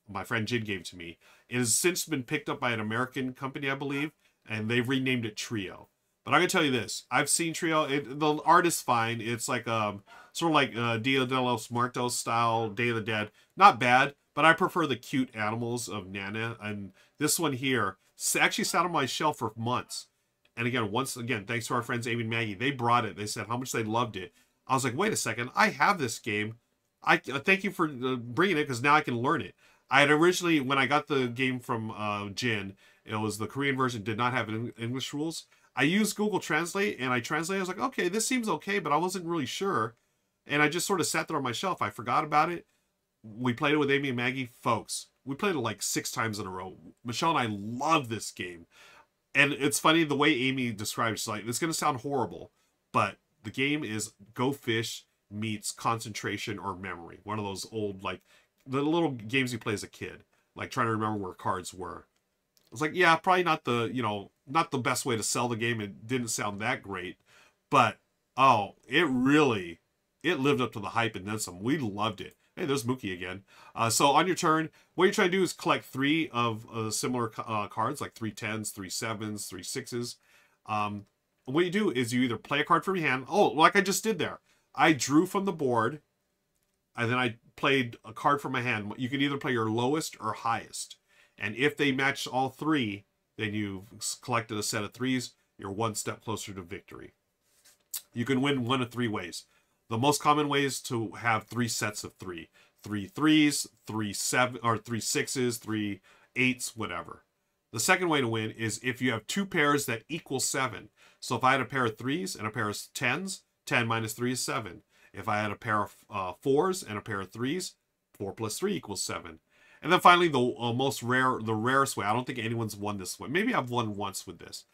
my friend Jin gave to me. It has since been picked up by an American company, I believe, and they've renamed it Trio. But I'm going to tell you this. I've seen Trio. The art is fine. It's like sort of like Dia de los Muertos style, Day of the Dead. Not bad, but I prefer the cute animals of Nana. And this one here actually sat on my shelf for months. And again, once again, thanks to our friends Amy and Maggie, they brought it. They said how much they loved it. I was like, wait a second. I have this game. I thank you for bringing it because now I can learn it. I had originally, when I got the game from Jin, it was the Korean version, did not have English rules. I used Google Translate, and I translated. I was like, okay, this seems okay, but I wasn't really sure. And I just sort of sat there on my shelf. I forgot about it. We played it with Amy and Maggie. Folks, we played it like 6 times in a row. Michelle and I love this game. And it's funny, the way Amy described it, she's like, it's going to sound horrible, but the game is Go Fish meets Concentration or Memory. One of those old, like, the little games you play as a kid. Like, trying to remember where cards were. It's like, yeah, probably not the, you know, not the best way to sell the game. It didn't sound that great. But, oh, it lived up to the hype and then some. We loved it. Hey, there's Mookie again. So on your turn, what you're trying to do is collect 3 of similar cards, like 3 10s, 3 7s, 3 6s. What you do is you either play a card from your hand. Oh, like I just did there. I drew from the board, and then I played a card from my hand. You can either play your lowest or highest. And if they match all 3, then you've collected a set of 3s. You're 1 step closer to victory. You can win 1 of 3 ways. The most common way is to have 3 sets of 3. 3 3s, 3 7, or 3 6s, 3 8s, whatever. The second way to win is if you have 2 pairs that equal 7. So if I had a pair of 3s and a pair of 10s, 10 minus 3 is 7. If I had a pair of 4s and a pair of 3s, 4 plus 3 equals 7. And then finally, the rarest way, I don't think anyone's won this way. Maybe I've won once with this.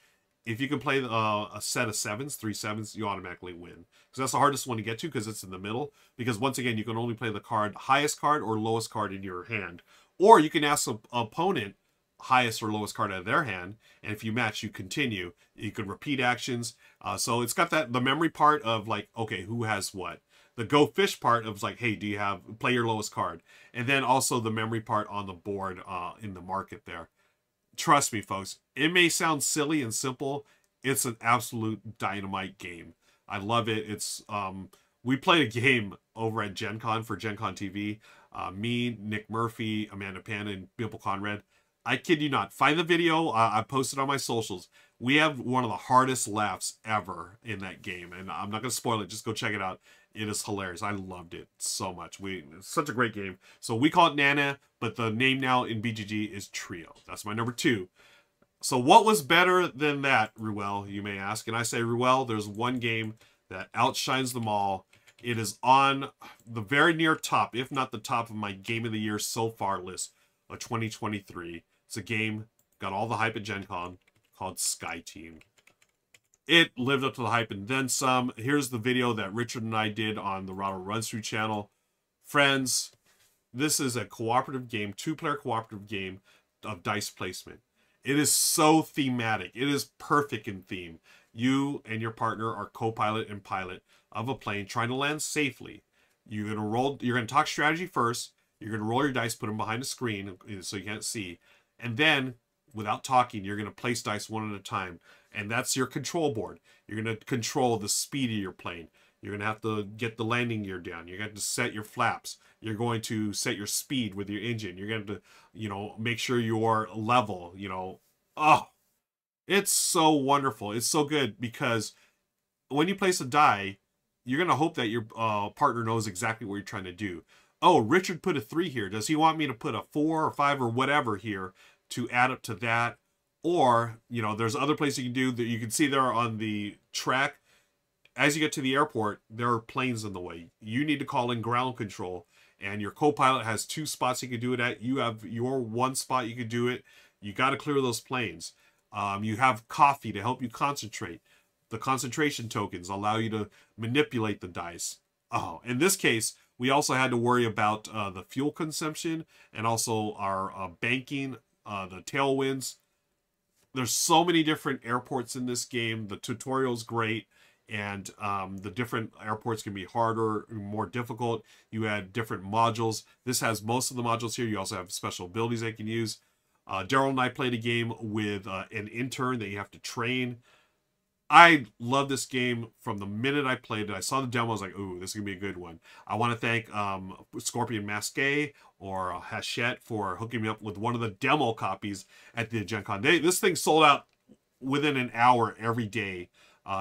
If you can play a set of 7s, 3 7s, you automatically win. Because that's the hardest one to get to because it's in the middle. Because once again, you can only play the highest card or lowest card in your hand. Or you can ask the opponent highest or lowest card out of their hand. And if you match, you continue. You can repeat actions. So it's got the memory part of like, okay, who has what? The Go Fish part of like, hey, do you play your lowest card? And then also the memory part on the board in the market there. Trust me, folks, it may sound silly and simple. It's an absolute dynamite game. I love it. It's we played a game over at Gen Con for Gen Con TV. Me, Nick Murphy, Amanda Pan, and Bimple Conrad. I kid you not. Find the video. I posted on my socials. We have one of the hardest laughs ever in that game. And I'm not going to spoil it. Just go check it out. It is hilarious. I loved it so much. It's such a great game. So we call it Nana, but the name now in BGG is Trio. That's my number 2. So what was better than that, Ruel, you may ask? And I say, Ruel, there's one game that outshines them all. It is on the very near top, if not the top of my Game of the Year so far list of 2023. It's a game, got all the hype at Gen Con, called Sky Team. It lived up to the hype and then some. Here's the video that Richard and I did on the Ronald Runs Through channel. Friends, this is a cooperative game, 2-player cooperative game of dice placement. It is so thematic. It is perfect in theme. You and your partner are co-pilot and pilot of a plane trying to land safely. You're gonna talk strategy first. You're gonna roll your dice, put them behind a screen so you can't see. And then, without talking, you're gonna place dice one at a time. And that's your control board. You're going to control the speed of your plane. You're going to have to get the landing gear down. You're going to have to set your flaps. You're going to set your speed with your engine. You're going to, make sure you're level, Oh, it's so wonderful. It's so good because when you place a die, you're going to hope that your partner knows exactly what you're trying to do. Oh, Richard put a 3 here. Does he want me to put a 4 or 5 or whatever here to add up to that? Or, there's other places you can do that. You can see there on the track. As you get to the airport, there are planes in the way. You need to call in ground control. And your co-pilot has 2 spots you can do it at. You have your 1 spot you can do it. You got to clear those planes. You have coffee to help you concentrate. The concentration tokens allow you to manipulate the dice. Oh, in this case, we also had to worry about the fuel consumption and also our banking, the tailwinds. There's so many different airports in this game. The tutorial's great, and the different airports can be harder, more difficult. You had different modules. This has most of the modules here. You also have special abilities that you can use. Daryl and I played a game with an intern that you have to train. I love this game from the minute I played it. I saw the demo. I was like, ooh, this is going to be a good one. I want to thank Scorpion Masqué or Hachette for hooking me up with one of the demo copies at the Gen Con. This thing sold out within an hour every day.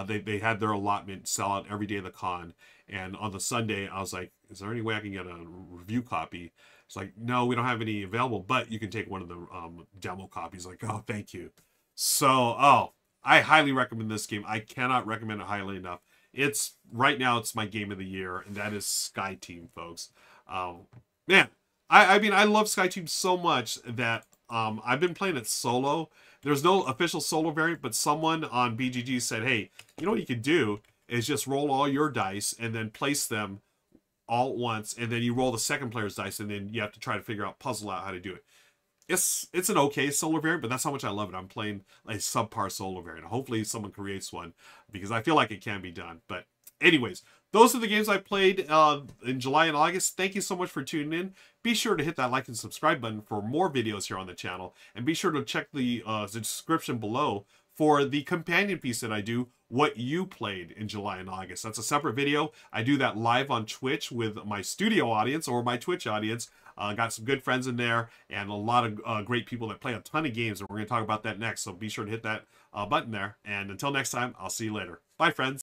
They had their allotment sell out every day of the con. And on the Sunday, I was like, is there any way I can get a review copy? It's like, no, we don't have any available, but you can take one of the demo copies. Like, oh, thank you. So, I highly recommend this game. I cannot recommend it highly enough. Right now, it's my game of the year, and that is Sky Team, folks. Man, I mean, I love Sky Team so much that I've been playing it solo. There's no official solo variant, but someone on BGG said, hey, you know what you could do is just roll all your dice and then place them all at once, and then you roll the second player's dice, and then you have to try to puzzle out how to do it. It's an okay solo variant, but that's how much I love it. I'm playing a subpar solo variant. Hopefully someone creates one because I feel like it can be done. But anyways, those are the games I played in July and August. Thank you so much for tuning in. Be sure to hit that like and subscribe button for more videos here on the channel. And be sure to check the description below for the companion piece that I do, what you played in July and August. That's a separate video. I do that live on Twitch with my studio audience or my Twitch audience. Got some good friends in there and a lot of great people that play a ton of games, and we're going to talk about that next. So be sure to hit that button there. And until next time, I'll see you later. Bye, friends.